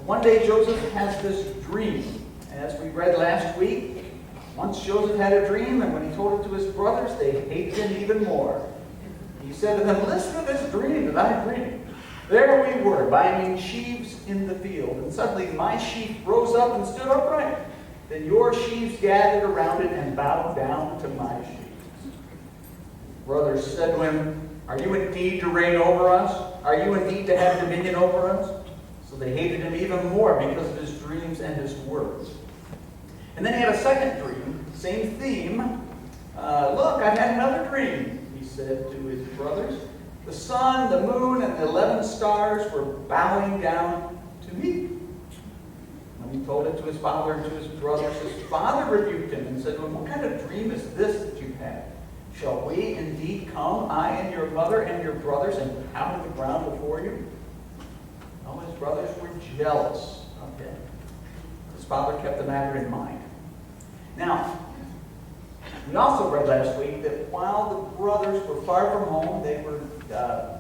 One day Joseph has this dream. As we read last week, once Joseph had a dream, and when he told it to his brothers, they hated him even more. He said to them, "Listen to this dream that I dreamed. There we were, binding sheaves in the field, and suddenly my sheaf rose up and stood upright. Then your sheaves gathered around it and bowed down to my sheaves." Brothers said to him, "Are you indeed to reign over us? Are you indeed to have dominion over us?" So they hated him even more because of his dreams and his words. And then he had a second dream, same theme. "Look, I've had another dream," he said to his brothers. "The sun, the moon, and the 11 stars were bowing down to me." When he told it to his father and to his brothers, his father rebuked him and said to him, "What kind of dream is this that you had? Shall we indeed come, I and your mother and your brothers, and pound the ground before you?" All his brothers were jealous of him. His father kept the matter in mind. Now, we also read last week that while the brothers were far from home, they were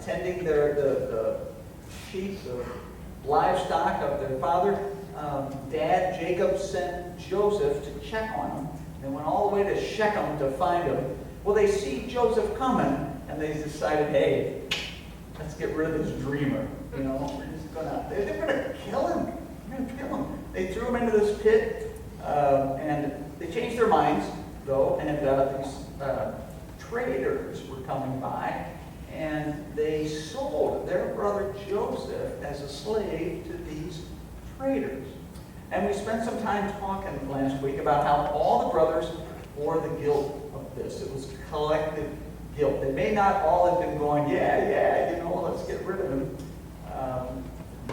tending the sheep, the livestock of their father. Dad, Jacob, sent Joseph to check on him. They went all the way to Shechem to find him. Well, they see Joseph coming, and they decided, hey, let's get rid of this dreamer. You know, they're going to kill him. They're going to kill him. They threw him into this pit, and they changed their minds, though, and these traders were coming by, and they sold their brother Joseph as a slave to these traders. And we spent some time talking last week about how all the brothers bore the guilt of this. It was collective guilt. They may not all have been going, yeah, let's get rid of him.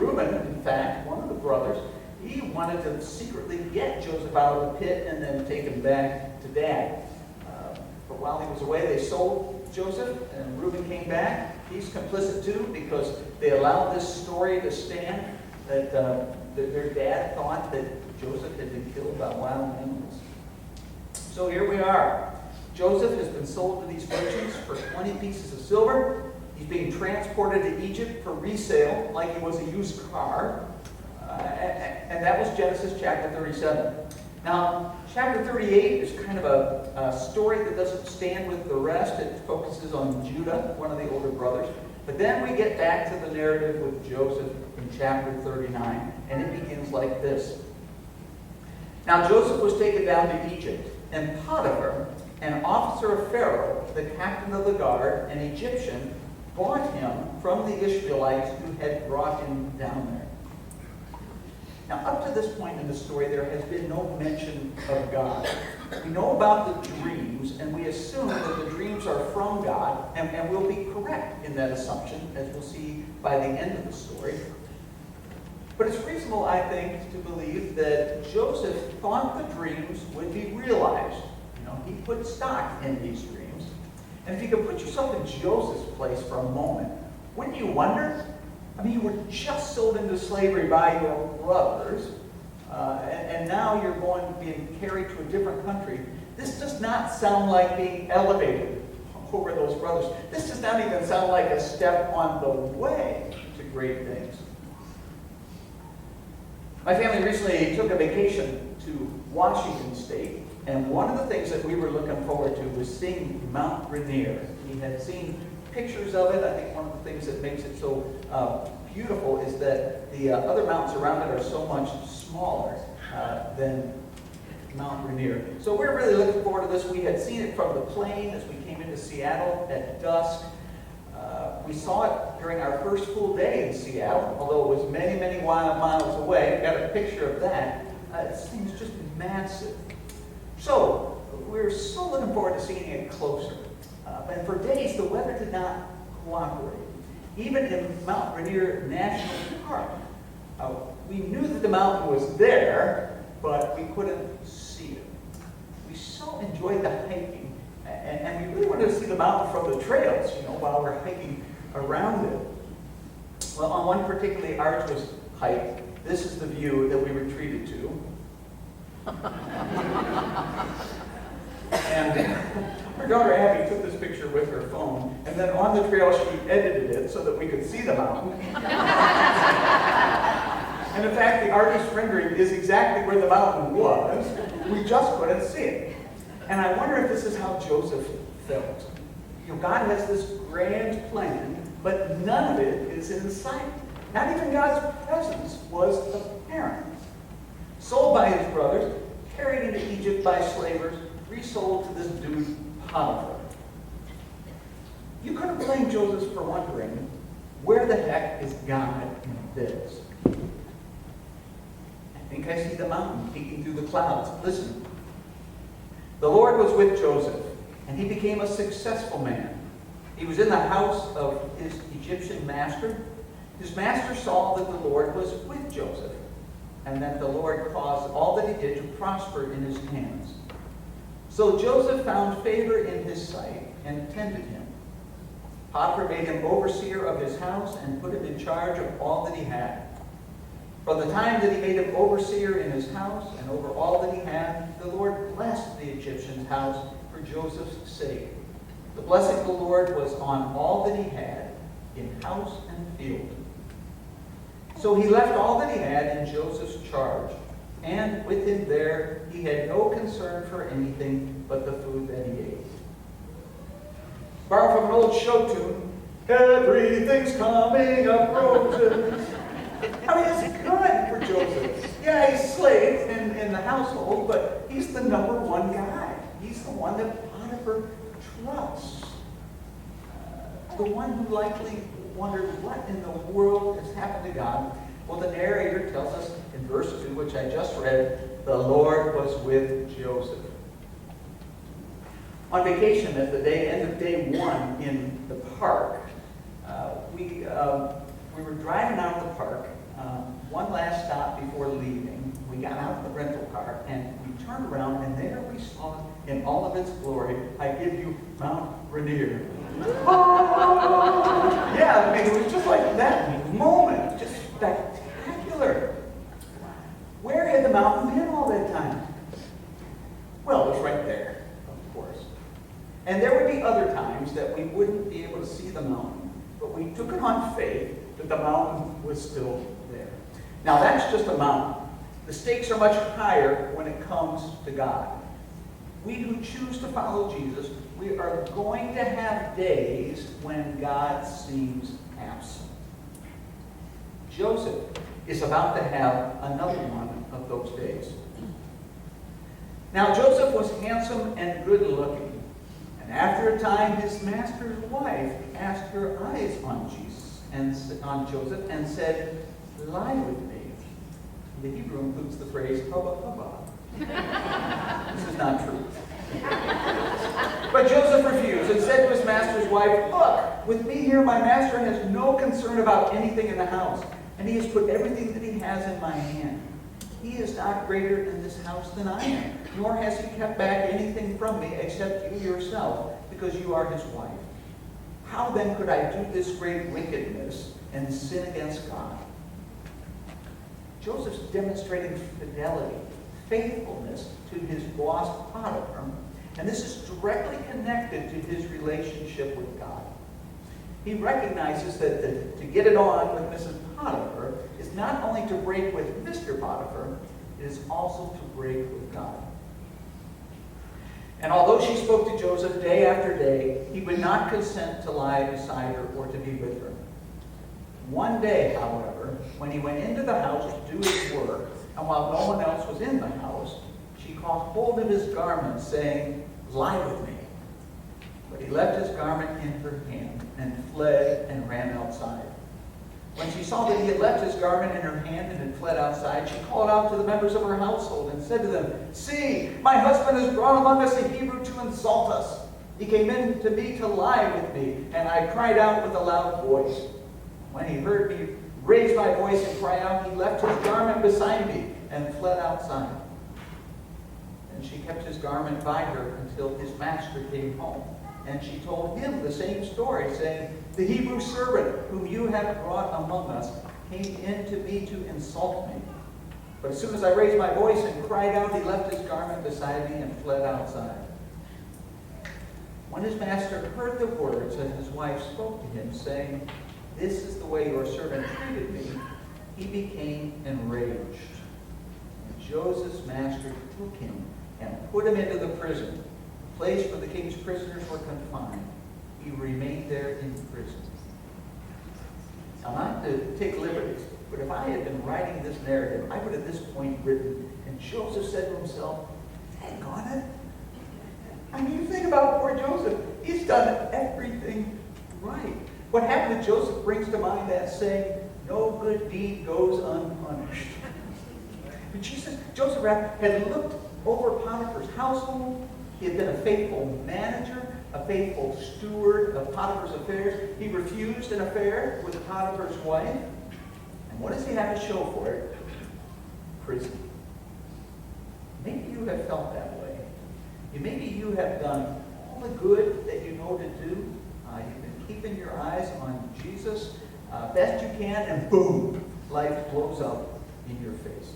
Reuben, in fact, one of the brothers, he wanted to secretly get Joseph out of the pit and then take him back to Dad. But while he was away, they sold Joseph, and Reuben came back. He's complicit too, because they allowed this story to stand that their dad thought that Joseph had been killed by wild animals. So here we are. Joseph has been sold to these merchants for 20 pieces of silver. He's being transported to Egypt for resale like he was a used car. And that was Genesis chapter 37. Now, chapter 38 is kind of a story that doesn't stand with the rest. It focuses on Judah, one of the older brothers. But then we get back to the narrative with Joseph in chapter 39, and it begins like this. Now Joseph was taken down to Egypt, and Potiphar, an officer of Pharaoh, the captain of the guard, an Egyptian, bought him from the Ishmaelites who had brought him down there. Now, up to this point in the story, there has been no mention of God. We know about the dreams, and we assume that the dreams are from God, and we'll be correct in that assumption, as we'll see by the end of the story. But it's reasonable, I think, to believe that Joseph thought the dreams would be realized. You know, he put stock in these dreams. And if you could put yourself in Joseph's place for a moment, wouldn't you wonder? I mean, you were just sold into slavery by your brothers, and now you're being carried to a different country. This does not sound like being elevated over those brothers. This does not even sound like a step on the way to great things. My family recently took a vacation to Washington State, and one of the things that we were looking forward to was seeing Mount Rainier. We had seen pictures of it. I think one of the things that makes it so beautiful is that the other mountains around it are so much smaller than Mount Rainier. So we're really looking forward to this. We had seen it from the plane as we came into Seattle at dusk. We saw it during our first full day in Seattle, although it was many, many miles away. We got a picture of that. It seems just massive. So we're so looking forward to seeing it closer. And for days, the weather did not cooperate. Even in Mount Rainier National Park, we knew that the mountain was there, but we couldn't see it. We so enjoyed the hiking, and we really wanted to see the mountain from the trails, while we're hiking around it. Well, on one particularly arduous hike, this is the view that we retreated to. And her daughter Abby took this picture with her phone, and then on the trail she edited it so that we could see the mountain. And And in fact, the artist's rendering is exactly where the mountain was. We just couldn't see it. And I wonder if this is how Joseph felt. God has this grand plan, but none of it is in sight. Not even God's presence was apparent. Sold by his brothers, carried into Egypt by slavers, resold to this dude Potiphar. You couldn't blame Joseph for wondering, where the heck is God in this? I think I see the mountain peeking through the clouds. Listen. The Lord was with Joseph, and he became a successful man. He was in the house of his Egyptian master. His master saw that the Lord was with Joseph, and that the Lord caused all that he did to prosper in his hands. So Joseph found favor in his sight and tended him. Potiphar made him overseer of his house and put him in charge of all that he had. From the time that he made him overseer in his house and over all that he had, the Lord blessed the Egyptian's house for Joseph's sake. The blessing of the Lord was on all that he had, in house and field. So he left all that he had in Joseph's charge, and with him there he had no concern for anything but the food that he ate. Borrow from an old show tune, everything's coming up roses. I mean, it's good for Joseph. Yeah, he's slave in the household, but he's the number one guy. He's the one that Potiphar trusts. The one who likely wondered what in the world has happened to God. Well, the narrator tells us in verse 2, which I just read, the Lord was with Joseph. On vacation at the end of day one in the park, we were driving out of the park, one last stop before leaving. We got out of the rental car and we turned around, and there we saw in all of its glory, I give you Mount Rainier. Yeah, I mean, it was just like that moment, just spectacular. Where had the mountain been all that time? Well, it was right there, of course. And there would be other times that we wouldn't be able to see the mountain, but we took it on faith that the mountain was still there. Now, that's just a mountain. The stakes are much higher when it comes to God. We who choose to follow Jesus, we are going to have days when God seems absent. Joseph is about to have another one of those days. Now, Joseph was handsome and good looking. And after a time, his master's wife cast her eyes on Joseph and said, lie with me. The Hebrew includes the phrase, hubba hubba. This is not true. But Joseph refused and said to his master's wife, look, with me here, my master has no concern about anything in the house, and he has put everything that he has in my hand. He is not greater in this house than I am, nor has he kept back anything from me except you yourself, because you are his wife. How then could I do this great wickedness and sin against God? Joseph's demonstrating fidelity, faithfulness to his boss Potiphar, and this is directly connected to his relationship with God. He recognizes that to get it on with Mrs. Potiphar is not only to break with Mr. Potiphar, it is also to break with God. And although she spoke to Joseph day after day, he would not consent to lie beside her or to be with her. One day, however, when he went into the house to do his work, and while no one else was in the house, she caught hold of his garment, saying, lie with me. But he left his garment in her hand and fled and ran outside. When she saw that he had left his garment in her hand and had fled outside, she called out to the members of her household and said to them, see, my husband has brought among us a Hebrew to insult us. He came in to me to lie with me, and I cried out with a loud voice. When he heard me raise my voice and cry out, he left his garment beside me and fled outside. And she kept his garment by her until his master came home. And she told him the same story, saying, the Hebrew servant whom you have brought among us came in to me to insult me. But as soon as I raised my voice and cried out, he left his garment beside me and fled outside. When his master heard the words that his wife spoke to him, saying, this is the way your servant treated me, he became enraged. And Joseph's master took him and put him into the prison, the place where the king's prisoners were confined. He remained there in prison. Now, not to take liberties, but if I had been writing this narrative, I would at this point written, and Joseph said to himself, dang on it. I mean, you think about poor Joseph. He's done everything right. What happened to Joseph brings to mind that saying, no good deed goes unpunished. And Joseph had looked over Potiphar's household. He had been a faithful manager, a faithful steward of Potiphar's affairs. He refused an affair with Potiphar's wife. And what does he have to show for it? Prison. Maybe you have felt that way. Maybe you have done all the good that you know to do. You've been keeping your eyes on Jesus best you can, and boom, life blows up in your face.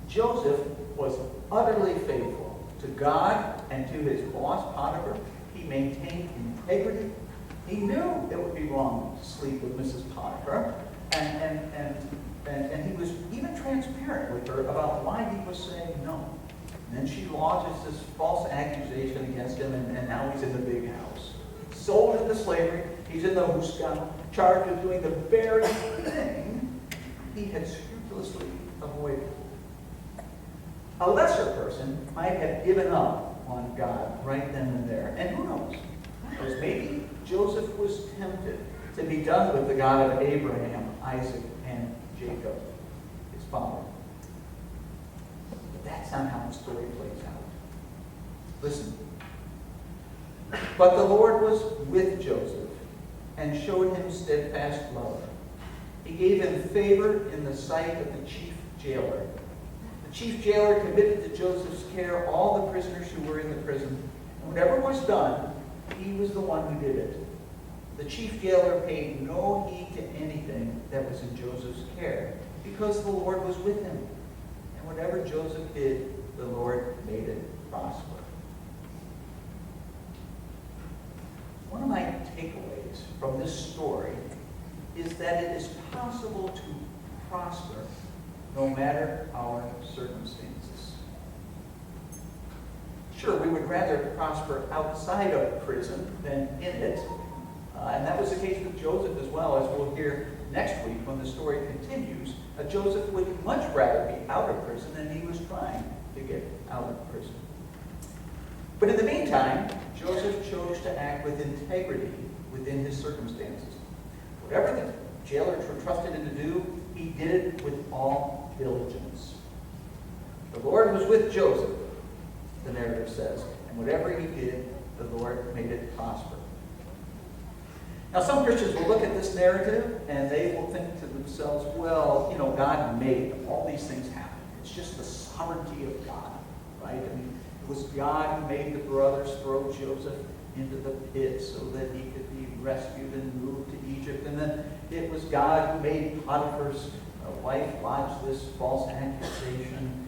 Joseph was utterly faithful to God and to his boss, Potiphar. He maintained integrity. He knew it would be wrong to sleep with Mrs. Potiphar, and he was even transparent with her about why he was saying no. And then she lodges this false accusation against him, and now he's in the big house. Sold into slavery. He's in the Huska, charged with doing the very thing he had scrupulously avoided. A lesser person might have given up on God right then and there. And who knows? Maybe Joseph was tempted to be done with the God of Abraham, Isaac, and Jacob, his father. But that's not how the story plays out. Listen. But the Lord was with Joseph and showed him steadfast love. He gave him favor in the sight of the chief jailer. The chief jailer committed to Joseph's care all the prisoners who were in the prison. And whatever was done, he was the one who did it. The chief jailer paid no heed to anything that was in Joseph's care, because the Lord was with him. And whatever Joseph did, the Lord made it prosper. One of my takeaways from this story is that it is possible to prosper no matter our circumstances. Sure, we would rather prosper outside of prison than in it. And that was the case with Joseph as well, as we'll hear next week when the story continues. Joseph would much rather be out of prison than he was trying to get out of prison. But in the meantime, Joseph chose to act with integrity within his circumstances. Whatever the jailer trusted him to do, he did it with all diligence. The Lord was with Joseph, the narrative says, and whatever he did, the Lord made it prosper. Now, some Christians will look at this narrative and they will think to themselves, well, God made all these things happen. It's just the sovereignty of God, right? I mean, it was God who made the brothers throw Joseph into the pit so that he could be rescued and moved to Egypt. And then it was God who made Potiphar's wife lodge this false accusation.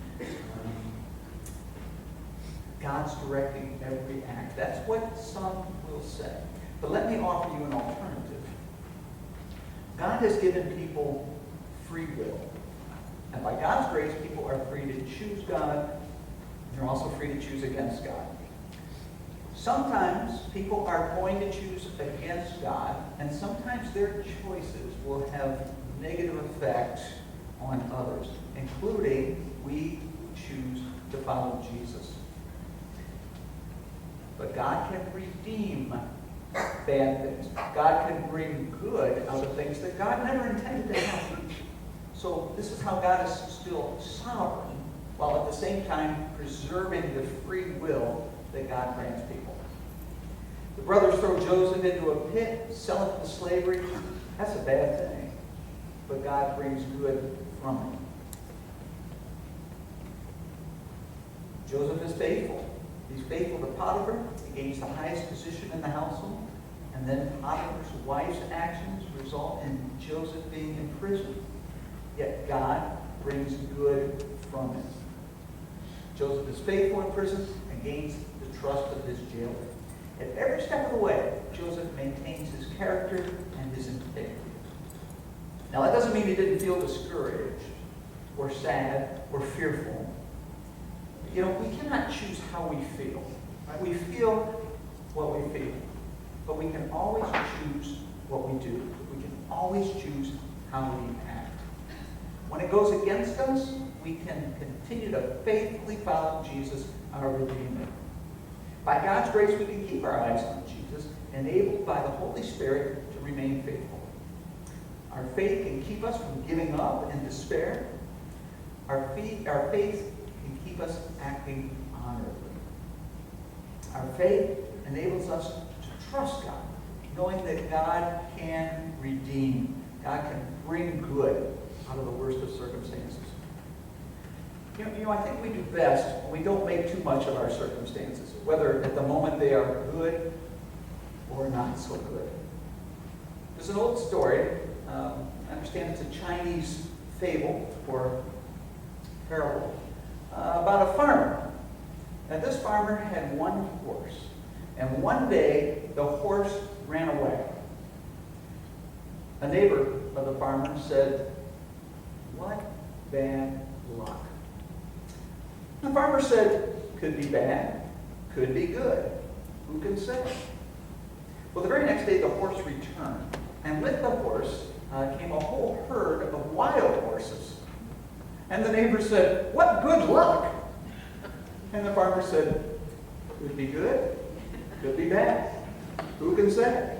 God's directing every act. That's what some will say. But let me offer you an alternative. God has given people free will. And by God's grace, people are free to choose God. They're also free to choose against God. Sometimes people are going to choose against God, and sometimes their choices will have negative effects on others, including we choose to follow Jesus. But God can redeem bad things. God can bring good out of things that God never intended to happen. So this is how God is still sovereign, while at the same time preserving the free will that God grants people. The brothers throw Joseph into a pit, sell him to slavery. That's a bad thing. But God brings good from it. Joseph is faithful. He's faithful to Potiphar. He gains the highest position in the household. And then Potiphar's wife's actions result in Joseph being in prison. Yet God brings good from it. Joseph is faithful in prison and gains the trust of his jailer. At every step of the way, Joseph maintains his character and his integrity. Now, that doesn't mean he didn't feel discouraged or sad or fearful. You know, we cannot choose how we feel. Right? We feel what we feel. But we can always choose what we do. We can always choose how we act. When it goes against us, we can continue to faithfully follow Jesus, our Redeemer. By God's grace, we can keep our eyes on Jesus, enabled by the Holy Spirit to remain faithful. Our faith can keep us from giving up in despair. Our faith can keep us acting honorably. Our faith enables us to trust God, knowing that God can redeem. God can bring good out of the worst of circumstances. You know, I think we do best when we don't make too much of our circumstances, whether at the moment they are good or not so good. There's an old story, I understand it's a Chinese fable or parable, about a farmer. Now this farmer had one horse, and one day the horse ran away. A neighbor of the farmer said, "What bad luck." The farmer said, "Could be bad, could be good. Who can say?" Well, the very next day the horse returned, and with the horse came a whole herd of wild horses. And the neighbor said, "What good luck!" And the farmer said, "Could be good, could be bad. Who can say?"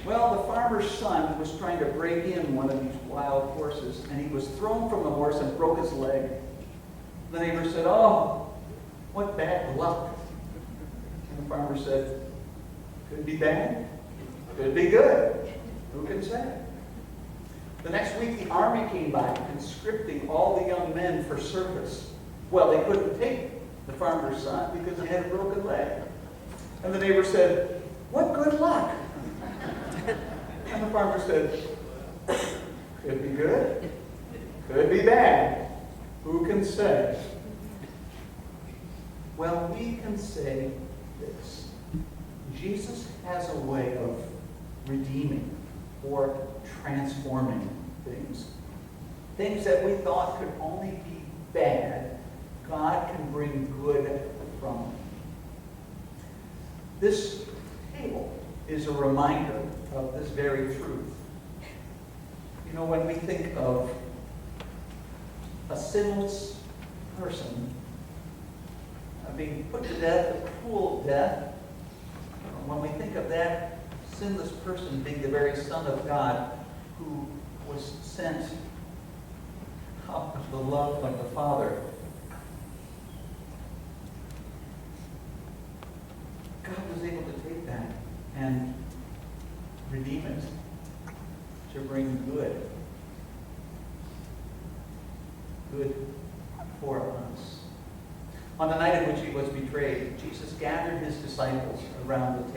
Well, the farmer's son was trying to break in one of these wild horses, and he was thrown from the horse and broke his leg. The neighbor said, "Oh, what bad luck." And the farmer said, "Could be bad, could be good. Who can say?" The next week, the army came by, conscripting all the young men for service. Well, they couldn't take the farmer's son because he had a broken leg. And the neighbor said, "What good luck?" And the farmer said, "Could be good, could be bad. Who can say?" Well, we can say this. Jesus has a way of redeeming or transforming things. Things that we thought could only be bad, God can bring good from them. This table is a reminder of this very truth. You know, when we think of a sinless person being put to death, a cruel death, when we think of that sinless person being the very Son of God who was sent out of the love of the Father, God was able to take that and redeem it to bring good for us. On the night in which he was betrayed, Jesus gathered his disciples around the table.